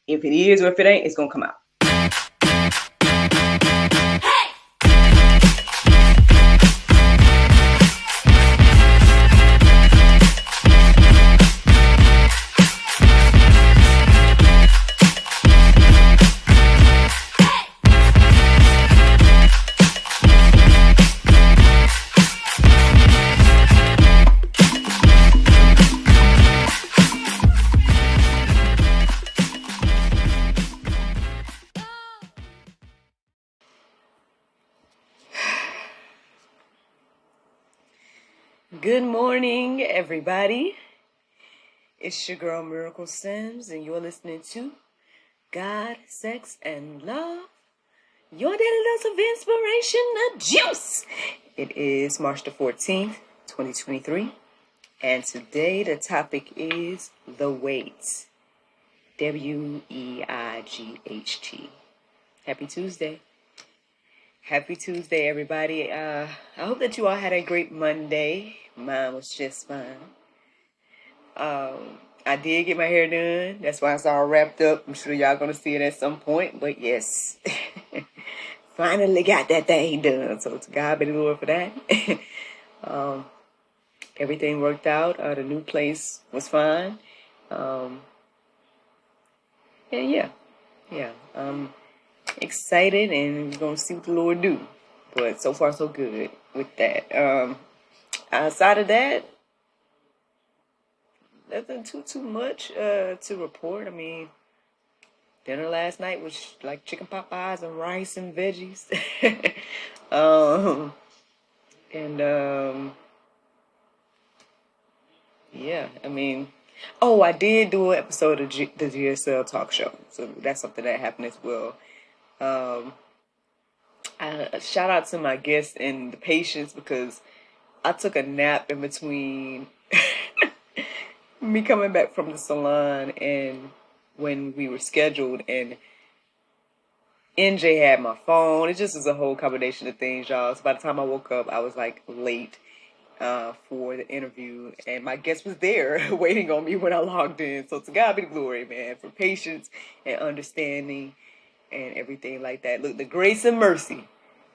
If it is or if it ain't, it's going to come out. Good morning, everybody. It's your girl, Miracle Sims, and you're listening to God, Sex, and Love, your daily dose of inspiration, the juice. It is March the 14th, 2023, and today the topic is the weight. W-E-I-G-H-T. Happy Tuesday. Happy Tuesday, everybody. I hope that you all had a great Monday. Mine was just fine. I did get my hair done. That's why it's all wrapped up. I'm sure y'all gonna see it at some point. But yes, finally got that thing done. So to God be the Lord for that. Everything worked out. The new place was fine. And yeah. Excited and we're gonna see what the Lord do. But so far so good with that. Outside of that, nothing too much to report. I mean, dinner last night was like chicken pot pies and rice and veggies. Yeah, I mean, I did do an episode of the GSL talk show, so that's something that happened as well. Shout out to my guests and the patients, because I took a nap in between me coming back from the salon and when we were scheduled, and NJ had my phone. It just was a whole combination of things, y'all. So by the time I woke up, I was like late for the interview, and my guest was there waiting on me when I logged in. So to God be the glory, man, for patience and understanding and everything like that. Look, the grace and mercy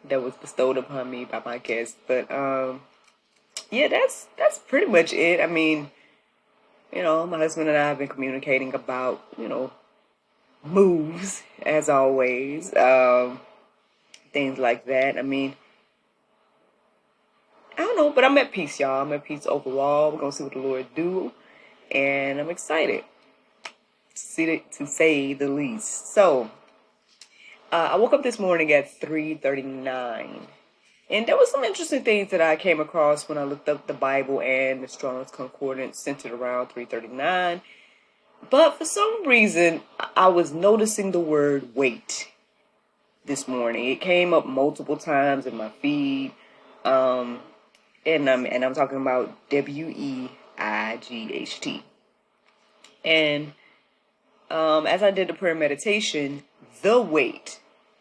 that was bestowed upon me by my guest. But yeah, that's pretty much it. I mean, my husband and I have been communicating about, moves as always, things like that. I mean, I don't know, but I'm at peace, y'all. I'm at peace overall. We're gonna see what the Lord do, and I'm excited to say the least. So, I woke up this morning at 3:39, and there was some interesting things that I came across when I looked up the Bible and the Strong's Concordance centered around 3:39. But for some reason, I was noticing the word weight this morning. It came up multiple times in my feed, and I'm talking about WEIGHT. And as I did the prayer meditation, the weight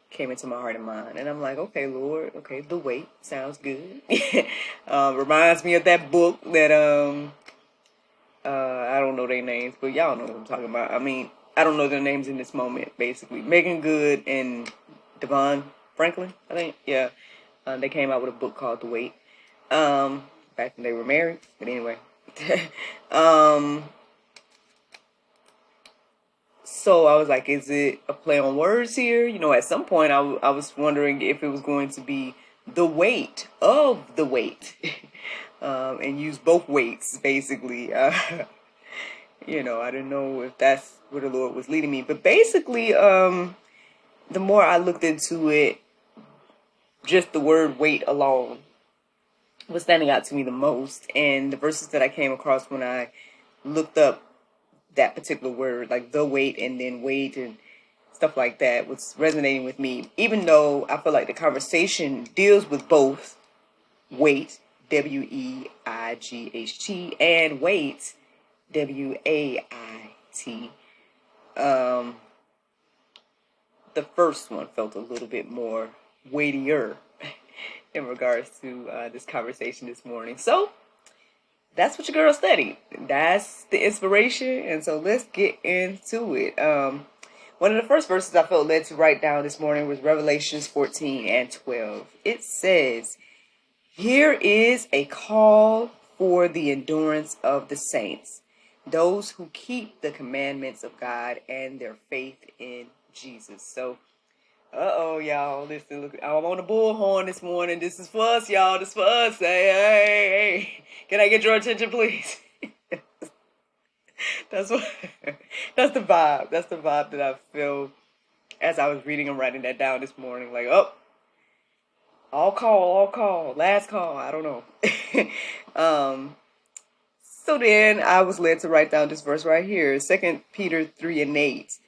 came into my heart and mind, and I'm like, okay, Lord, okay, the weight sounds good. Reminds me of that book that I don't know their names, but y'all know what I'm talking about. I mean, I don't know their names in this moment, basically. Megan Good and Devon Franklin, I think. Yeah. They came out with a book called The Weight. Back when they were married. But anyway. So I was like, is it a play on words here? At some point I was wondering if it was going to be the weight of the weight. And use both weights, basically. I didn't know if that's where the Lord was leading me. But basically, the more I looked into it, just the word weight alone was standing out to me the most. And the verses that I came across when I looked up that particular word, like the weight and then weight and stuff like that, was resonating with me. Even though I feel like the conversation deals with both weight, WEIGHT, and weight, WAIT. The first one felt a little bit more weightier in regards to this conversation this morning. So that's what your girl studied. That's the inspiration. And so let's get into it. One of the first verses I felt led to write down this morning was Revelations 14 and 12. It says, "Here is a call for the endurance of the saints, those who keep the commandments of God and their faith in Jesus." So, y'all, listen, look, I'm on the bullhorn this morning. This is for us, y'all. This is for us. Hey. Can I get your attention, please? That's what. That's the vibe. That's the vibe that I feel as I was reading and writing that down this morning. Like, oh, all call, last call. I don't know. So then I was led to write down this verse right here, 2 Peter 3:8.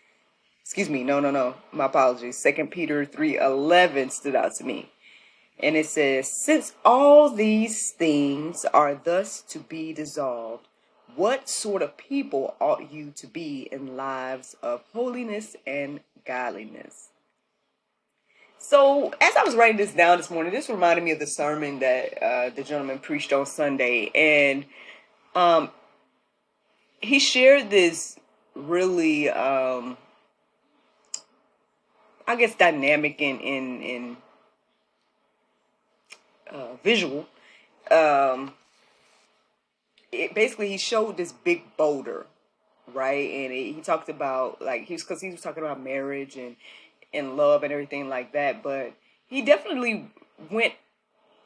Excuse me, no. My apologies. 2 Peter 3:11 stood out to me. And it says, "Since all these things are thus to be dissolved, what sort of people ought you to be in lives of holiness and godliness?" So as I was writing this down this morning, this reminded me of the sermon that the gentleman preached on Sunday. And he shared this really, I guess, dynamic and visual. Basically, he showed this big boulder, right? And he talked about, like, because he was talking about marriage and love and everything like that. But he definitely went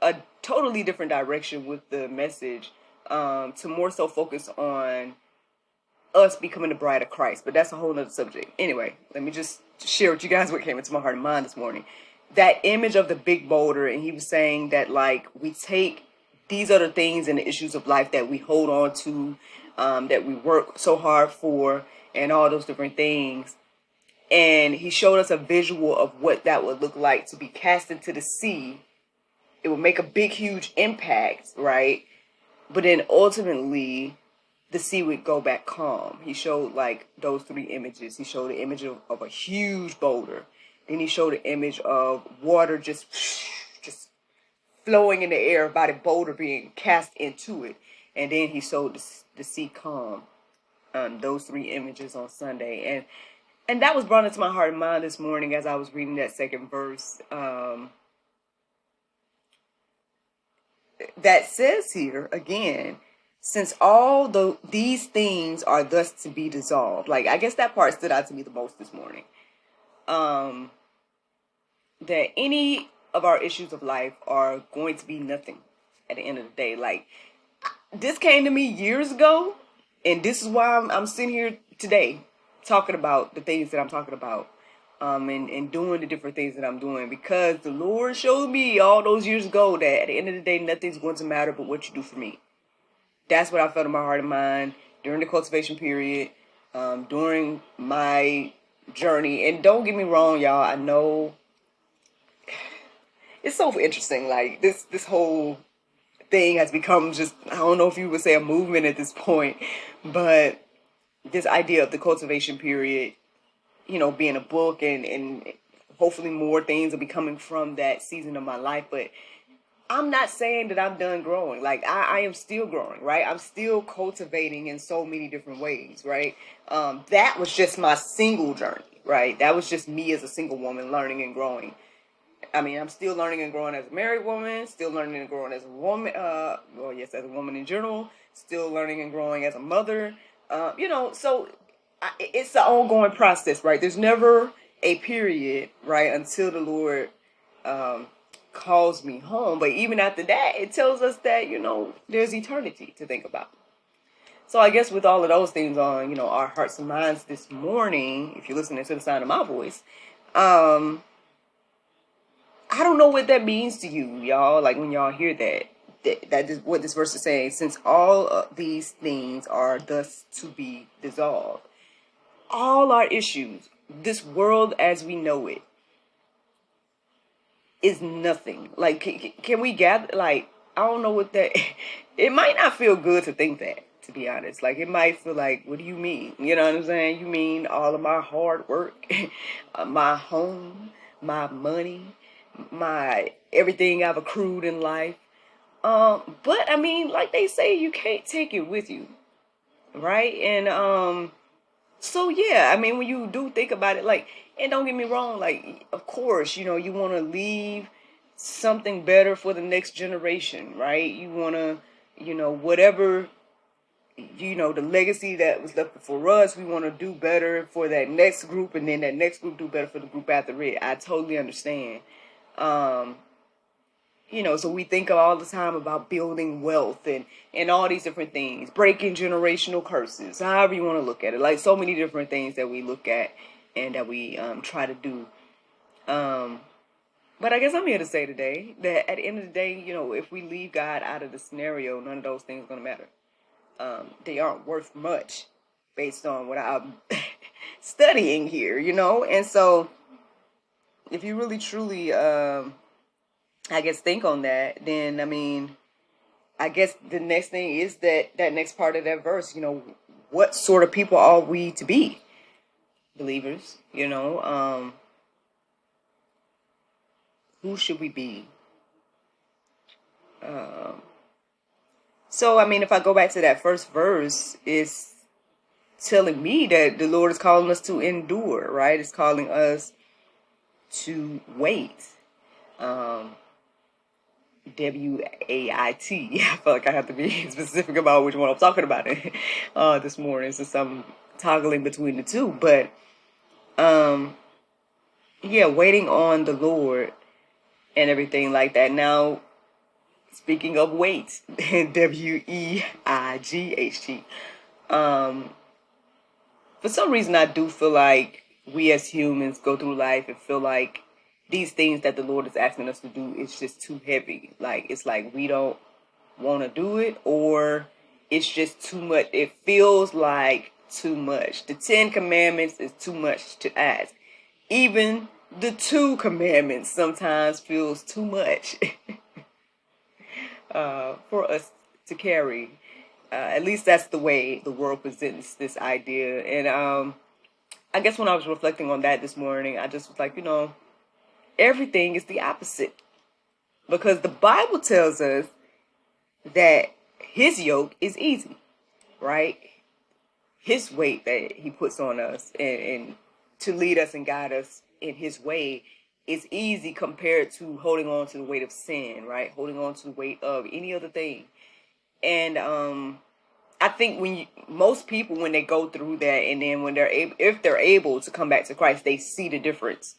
a totally different direction with the message, to more so focus on us becoming the bride of Christ. But that's a whole nother subject. Anyway, let me just share with you guys what came into my heart and mind this morning. That image of the big boulder, and he was saying that, like, we take these other things and the issues of life that we hold on to, that we work so hard for, and all those different things. And he showed us a visual of what that would look like to be cast into the sea. It would make a big, huge impact, right? But then ultimately, the sea would go back calm. He showed, like, those three images. He showed the image of a huge boulder. Then he showed the image of water just flowing in the air by the boulder being cast into it. And then he showed the sea calm. Those three images on Sunday. And that was brought into my heart and mind this morning as I was reading that second verse. That says here, again, "Since all these things are thus to be dissolved." Like, I guess that part stood out to me the most this morning. That any of our issues of life are going to be nothing at the end of the day. Like, this came to me years ago, and this is why I'm sitting here today talking about the things that I'm talking about, and doing the different things that I'm doing, because the Lord showed me all those years ago that at the end of the day, nothing's going to matter but what you do for me. That's what I felt in my heart and mind during the cultivation period, during my journey. And don't get me wrong, y'all, I know it's so interesting. Like, this whole thing has become just, I don't know if you would say a movement at this point, but this idea of the cultivation period, being a book, and hopefully more things will be coming from that season of my life. But I'm not saying that I'm done growing. Like, I am still growing, right? I'm still cultivating in so many different ways, right? That was just my single journey, right? That was just me as a single woman learning and growing. I mean, I'm still learning and growing as a married woman, still learning and growing as a woman, as a woman in general, still learning and growing as a mother, so it's an ongoing process, right? There's never a period, right, until the Lord calls me home. But even after that, it tells us that, there's eternity to think about. So I guess with all of those things on, our hearts and minds this morning, if you're listening to the sound of my voice, I don't know what that means to you, y'all. Like, when y'all hear that is what this verse is saying. Since all of these things are thus to be dissolved, all our issues, this world as we know it, is nothing. Like, can we gather? Like, I don't know what that. It might not feel good to think that, to be honest. Like, it might feel like, what do you mean? You know what I'm saying? You mean all of my hard work, my home, my money, my everything I've accrued in life. But I mean, like they say, you can't take it with you, right? And So yeah, I mean, when you do think about it, like, and don't get me wrong, like, of course, you want to leave something better for the next generation, right? You want to, whatever, the legacy that was left for us, we want to do better for that next group, and then that next group do better for the group after it. I totally understand. Um, so we think all the time about building wealth and all these different things, breaking generational curses, however you want to look at it. Like so many different things that we look at and that we try to do. Um, but I guess I'm here to say today that at the end of the day, if we leave God out of the scenario, none of those things are going to matter. They aren't worth much based on what I'm studying here, And so if you really truly I guess think on that, then I mean, I guess the next thing is that next part of that verse, what sort of people are we to be? Believers, who should we be? Um, so I mean, if I go back to that first verse, it's telling me that the Lord is calling us to endure, right? It's calling us to wait. WAIT. I feel like I have to be specific about which one I'm talking about this morning, since I'm toggling between the two. But yeah, waiting on the Lord and everything like that. Now, speaking of wait, WEIGHT. For some reason, I do feel like we as humans go through life and feel like these things that the Lord is asking us to do is just too heavy. Like, it's like we don't want to do it, or it's just too much. It feels like too much. The 10 Commandments is too much to ask. Even the 2 Commandments sometimes feels too much for us to carry. At least that's the way the world presents this idea. And I guess when I was reflecting on that this morning, I just was like, everything is the opposite. Because the Bible tells us that his yoke is easy, right? His weight that he puts on us and to lead us and guide us in his way is easy compared to holding on to the weight of sin, right? Holding on to the weight of any other thing. And I think most people, when they go through that, and then when if they're able to come back to Christ, they see the difference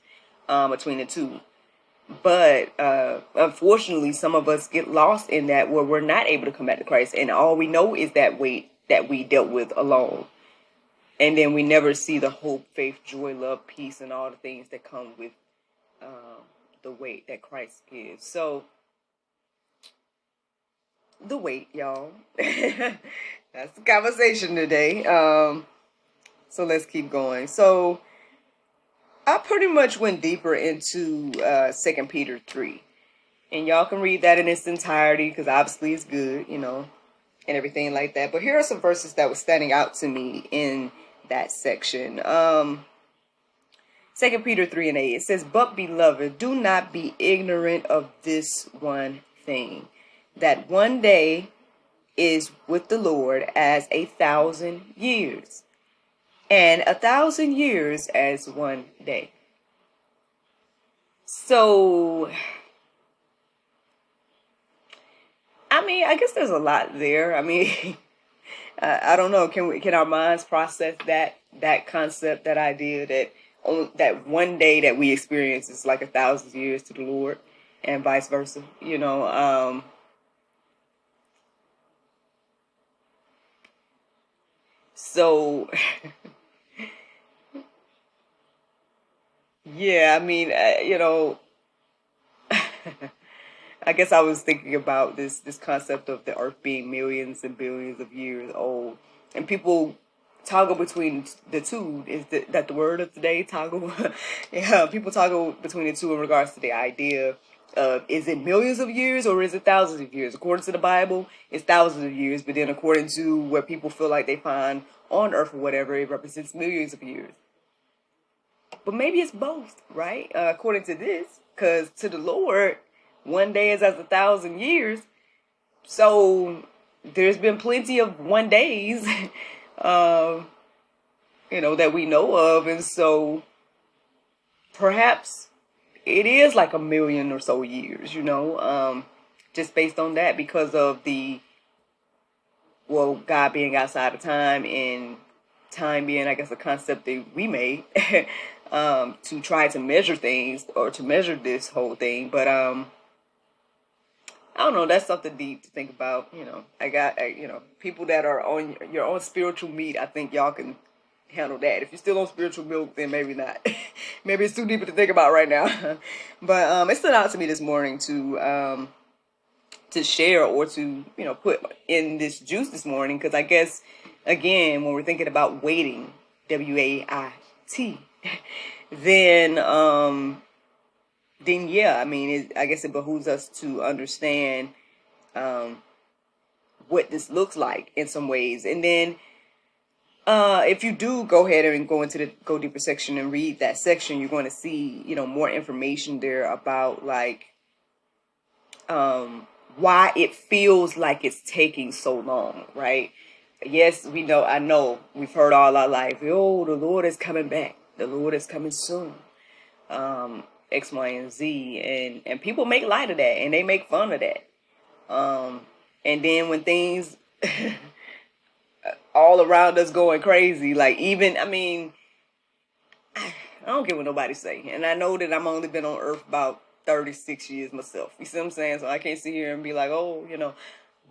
between the two. But unfortunately, some of us get lost in that, where we're not able to come back to Christ, and all we know is that weight that we dealt with alone. And then we never see the hope, faith, joy, love, peace, and all the things that come with the weight that Christ gives. So, the weight, y'all. That's the conversation today. So let's keep going. So I pretty much went deeper into 2 Peter 3. And y'all can read that in its entirety, because obviously it's good, and everything like that. But here are some verses that were standing out to me in that section. 2 Peter 3 and 8. It says, "But beloved, do not be ignorant of this one thing, that one day is with the Lord as 1,000 years, and 1,000 years as one day." So, I mean, I guess there's a lot there. I mean, I don't know. Can our minds process that concept, that idea that one day that we experience is like 1,000 years to the Lord, and vice versa? So, yeah. I mean, I guess I was thinking about this concept of the Earth being millions and billions of years old, and people toggle between the two. Is that the word of the day? Toggle. Yeah, people toggle between the two in regards to the idea of, is it millions of years or is it thousands of years? According to the Bible, it's thousands of years, but then according to what people feel like they find on Earth or whatever, it represents millions of years. But maybe it's both, right? According to this, because to the Lord, one day is as 1,000 years. So there's been plenty of one days that we know of. And so perhaps it is like a million or so years, just based on that, because of God being outside of time, and time being, I guess, a concept that we made to try to measure things, or to measure this whole thing. But I don't know. That's something deep to think about. People that are on your own spiritual meat, I think y'all can handle that. If you're still on spiritual milk, then maybe not. Maybe it's too deep to think about right now. But it stood out to me this morning to share, or to put in this juice this morning, because I guess, again, when we're thinking about waiting, WAIT, then yeah, I mean, I guess it behooves us to understand what this looks like in some ways. And then if you do go ahead and go into the Go Deeper section and read that section, you're going to see more information there about, like, why it feels like it's taking so long, right? Yes, I know we've heard all our life, oh, the Lord is coming back, the Lord is coming soon, X, Y, and Z, and people make light of that, and they make fun of that, and then when things all around us going crazy, like, even, I mean, I don't care what nobody say, and I know that I've only been on earth about 36 years myself. You see what I'm saying? So I can't sit here and be like, oh,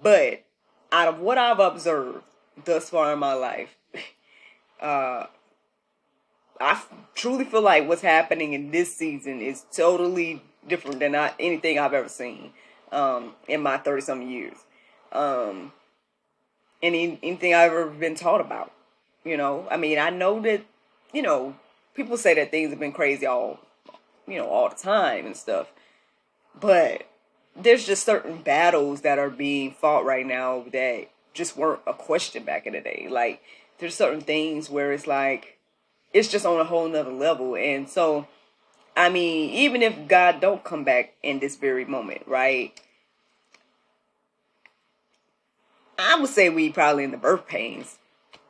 But out of what I've observed thus far in my life, I truly feel like what's happening in this season is totally different than anything I've ever seen in my 30-something years. Anything I've ever been taught about. I mean, I know that, people say that things have been crazy all the time and stuff. But there's just certain battles that are being fought right now that just weren't a question back in the day. Like, there's certain things where it's like, it's just on a whole nother level. And so, I mean, even if God don't come back in this very moment, right? I would say we probably in the birth pains.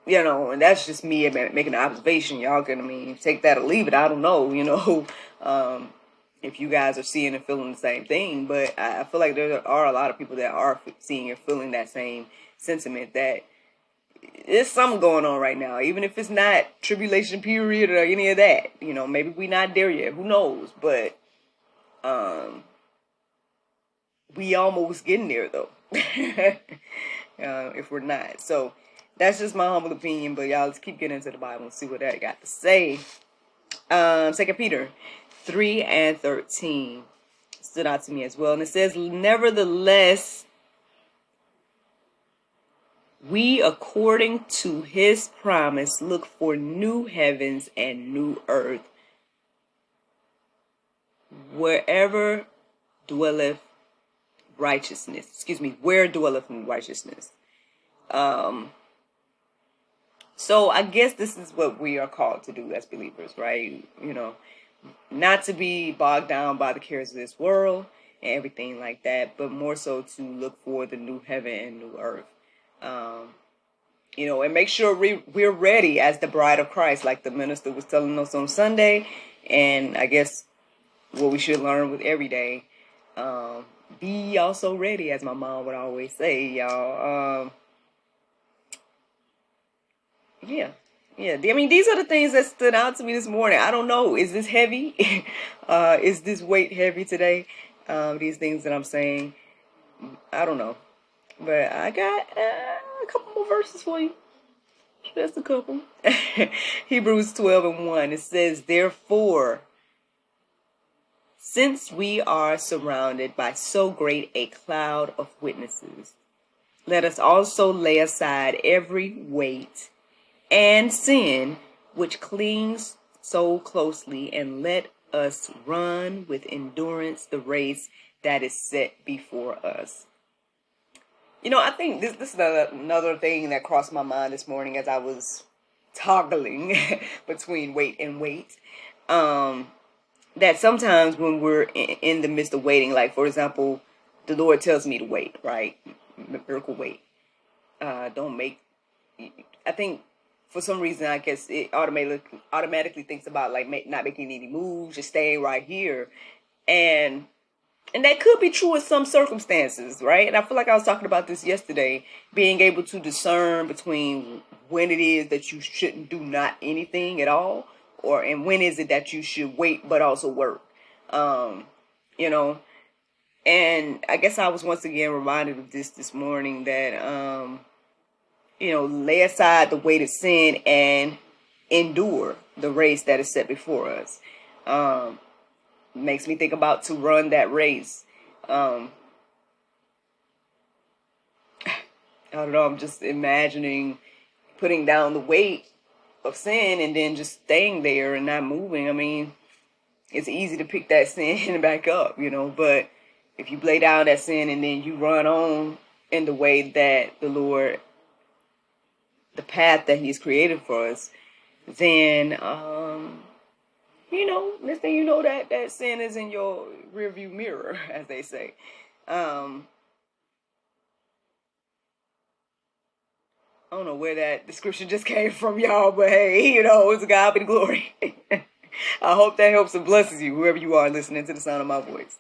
And that's just me making an observation. Y'all can, take that or leave it. I don't know, if you guys are seeing and feeling the same thing. But I feel like there are a lot of people that are seeing and feeling that same sentiment, that there's something going on right now. Even if it's not tribulation period or any of that, maybe we're not there yet. Who knows? But we almost getting there, though. If we're not. So that's just my humble opinion, but y'all, let's keep getting into the Bible and see what that got to say. 2 Peter 3:13 stood out to me as well. And it says, nevertheless, we, according to his promise, look for new heavens and new earth, where dwelleth righteousness. So I guess this is what we are called to do as believers, right? Not to be bogged down by the cares of this world and everything like that, but more so to look for the new heaven and new earth. And make sure we're ready as the bride of Christ, like the minister was telling us on Sunday. And I guess what we should learn with every day, be also ready, as my mom would always say, y'all. Yeah. I mean, these are the things that stood out to me this morning. I don't know. Is this heavy? Is this weight heavy today? These things that I'm saying, I don't know. But I got a couple more verses for you. Just a couple. Hebrews 12:1. It says, therefore, since we are surrounded by so great a cloud of witnesses, let us also lay aside every weight and sin which clings so closely, and let us run with endurance the race that is set before us. I think this is another thing that crossed my mind this morning as I was toggling between weight and weight. That sometimes when we're in the midst of waiting, like, for example, the Lord tells me to wait, right? Miracle wait. I think for some reason, I guess it automatically thinks about like not making any moves, just staying right here, and that could be true in some circumstances, right? And I feel like I was talking about this yesterday, being able to discern between when it is that you shouldn't do not anything at all, and when is it that you should wait but also work, you know. And I guess I was once again reminded of this morning that, lay aside the weight of sin and endure the race that is set before us. Makes me think about to run that race. I don't know, I'm just imagining putting down the weight of sin and then just staying there and not moving. I mean, it's easy to pick that sin back up, but if you lay down that sin and then you run on in the way that the Lord, the path that He's created for us, then, next thing you know, that sin is in your rearview mirror, as they say. I don't know where that description just came from, y'all, but hey, it's a God be the glory. I hope that helps and blesses you, whoever you are listening to the sound of my voice.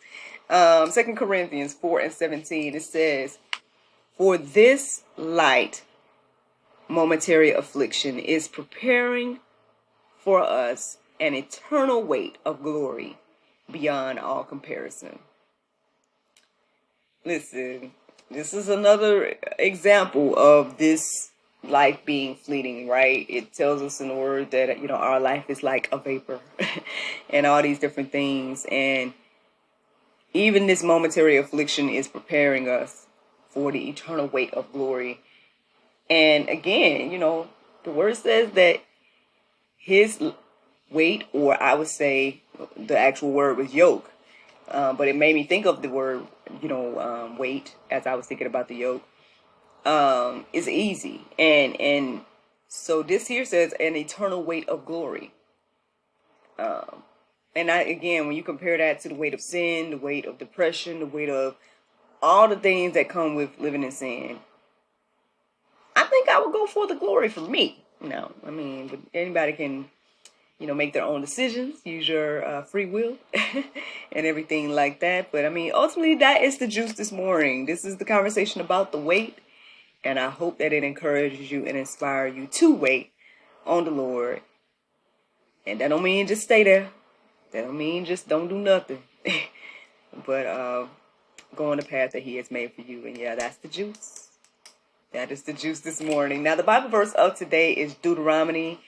2 Corinthians 4:17, it says, "For this light momentary affliction is preparing for us an eternal weight of glory beyond all comparison." Listen, this is another example of this life being fleeting, right? It tells us in the word that, our life is like a vapor and all these different things. And even this momentary affliction is preparing us for the eternal weight of glory. And again, the word says that His weight, or I would say the actual word was yoke. But it made me think of the word, weight, as I was thinking about the yoke. Is easy. And so this here says an eternal weight of glory. And again, when you compare that to the weight of sin, the weight of depression, the weight of all the things that come with living in sin, I think I would go for the glory for me. But anybody can, make their own decisions, use your free will and everything like that. But ultimately, that is the juice this morning. This is the conversation about the weight. And I hope that it encourages you and inspires you to wait on the Lord. And that don't mean just stay there. That don't mean just don't do nothing. But go on the path that He has made for you. And yeah, that's the juice. That is the juice this morning. Now, the Bible verse of today is Deuteronomy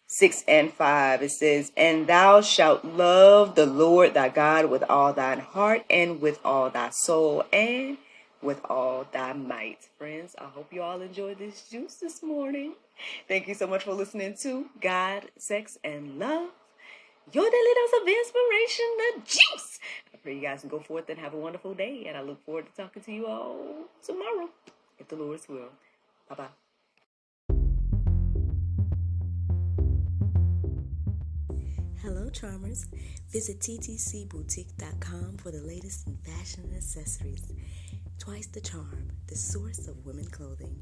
6:5. It says, "And thou shalt love the Lord thy God with all thine heart and with all thy soul and with all thy might." Friends, I hope you all enjoyed this juice this morning. Thank you so much for listening to God, Sex, and Love, your daily dose of inspiration, the juice. I pray you guys can go forth and have a wonderful day, and I look forward to talking to you all tomorrow, if the Lord's will. Bye-bye. Hello, charmers. Visit ttcboutique.com for the latest in fashion and accessories. Twice the charm, the source of women clothing.